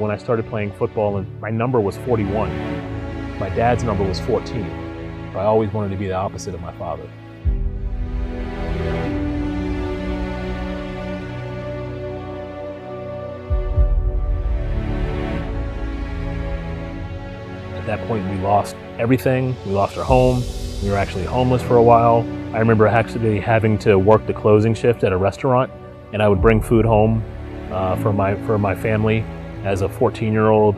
when I started playing football, and my number was 41. My dad's number was 14. So I always wanted to be the opposite of my father. At that point, we lost everything. We lost our home. We were actually homeless for a while. I remember actually having to work the closing shift at a restaurant, and I would bring food home for my family as a 14-year-old.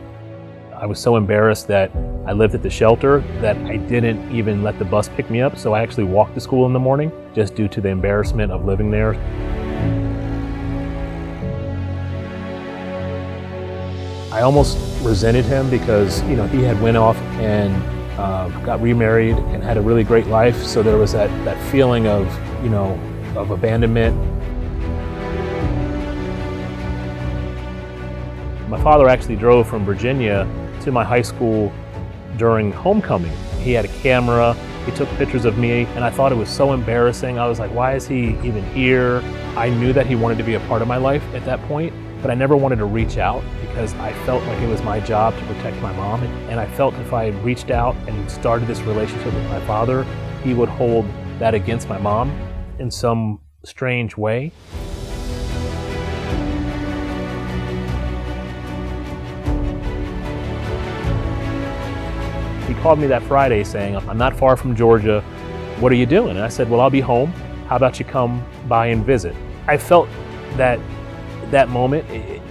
I was so embarrassed that I lived at the shelter that I didn't even let the bus pick me up, so I actually walked to school in the morning just due to the embarrassment of living there. I almost resented him because, he had went off and got remarried and had a really great life, so there was that feeling of abandonment. My father actually drove from Virginia to my high school during homecoming. He had a camera, he took pictures of me, and I thought it was so embarrassing. I was like, why is he even here? I knew that he wanted to be a part of my life at that point, but I never wanted to reach out because I felt like it was my job to protect my mom. And I felt if I reached out and started this relationship with my father, he would hold that against my mom in some strange way. He called me that Friday saying, I'm not far from Georgia, what are you doing? And I said, well, I'll be home. How about you come by and visit? I felt that moment,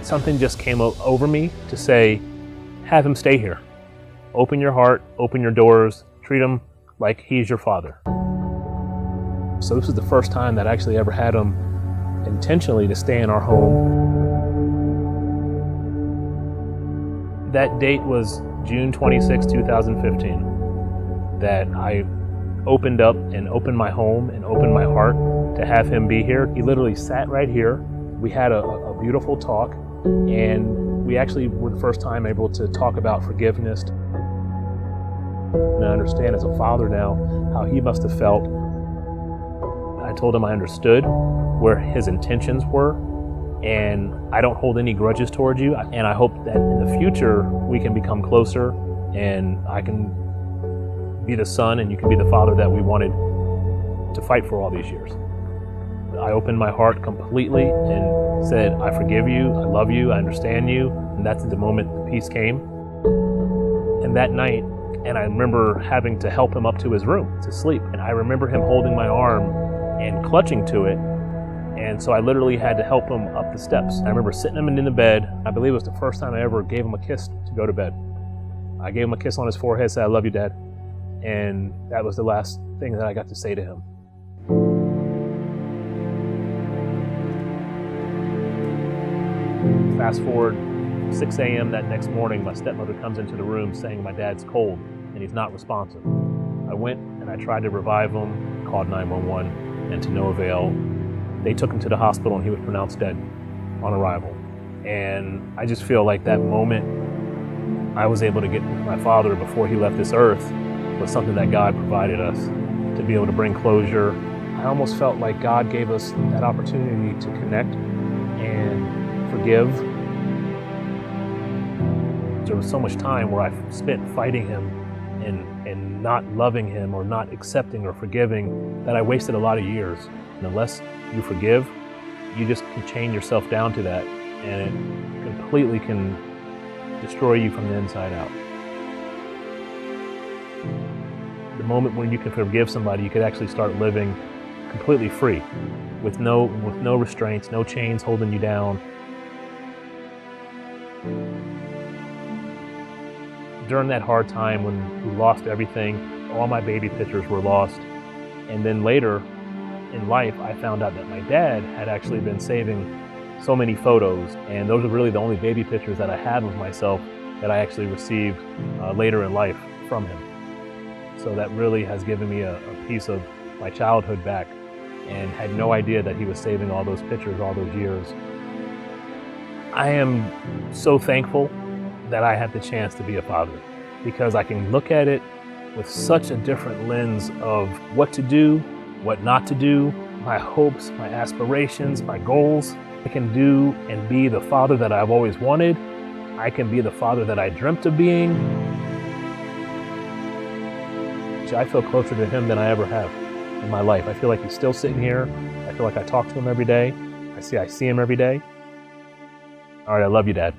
something just came over me to say, have him stay here. Open your heart, open your doors, treat him like he's your father. So this was the first time that I actually ever had him intentionally to stay in our home. That date was June 26, 2015, that I opened up and opened my home and opened my heart to have him be here. He literally sat right here. We had a beautiful talk, and we actually were the first time able to talk about forgiveness. And I understand as a father now how he must have felt. I told him I understood where his intentions were, and I don't hold any grudges towards you, and I hope that in the future we can become closer and I can be the son and you can be the father that we wanted to fight for all these years. I opened my heart completely and said, I forgive you, I love you, I understand you, and that's the moment the peace came. And that night, and I remember having to help him up to his room to sleep, and I remember him holding my arm and clutching to it. And so I literally had to help him up the steps. I remember sitting him in the bed. I believe it was the first time I ever gave him a kiss to go to bed. I gave him a kiss on his forehead, said, I love you, Dad. And that was the last thing that I got to say to him. Fast forward, 6 a.m. that next morning, my stepmother comes into the room saying my dad's cold and he's not responsive. I went and I tried to revive him, called 911, and to no avail. They took him to the hospital and he was pronounced dead on arrival. And I just feel like that moment I was able to get with my father before he left this earth was something that God provided us to be able to bring closure. I almost felt like God gave us that opportunity to connect and forgive. There was so much time where I spent fighting him and not loving him or not accepting or forgiving that I wasted a lot of years. And unless you forgive, you just can chain yourself down to that, and it completely can destroy you from the inside out. The moment when you can forgive somebody, you could actually start living completely free, with no restraints, no chains holding you down. During that hard time when we lost everything, all my baby pictures were lost. And then later in life, I found out that my dad had actually been saving so many photos, and those are really the only baby pictures that I had of myself that I actually received later in life from him. So that really has given me a piece of my childhood back, and had no idea that he was saving all those pictures all those years. I am so thankful that I had the chance to be a father, because I can look at it with such a different lens of what to do, what not to do, my hopes, my aspirations, my goals. I can do and be the father that I've always wanted, I can be the father that I dreamt of being. I feel closer to him than I ever have in my life. I feel like he's still sitting here. I feel like I talk to him every day. I see him every day. All right, I love you, Dad.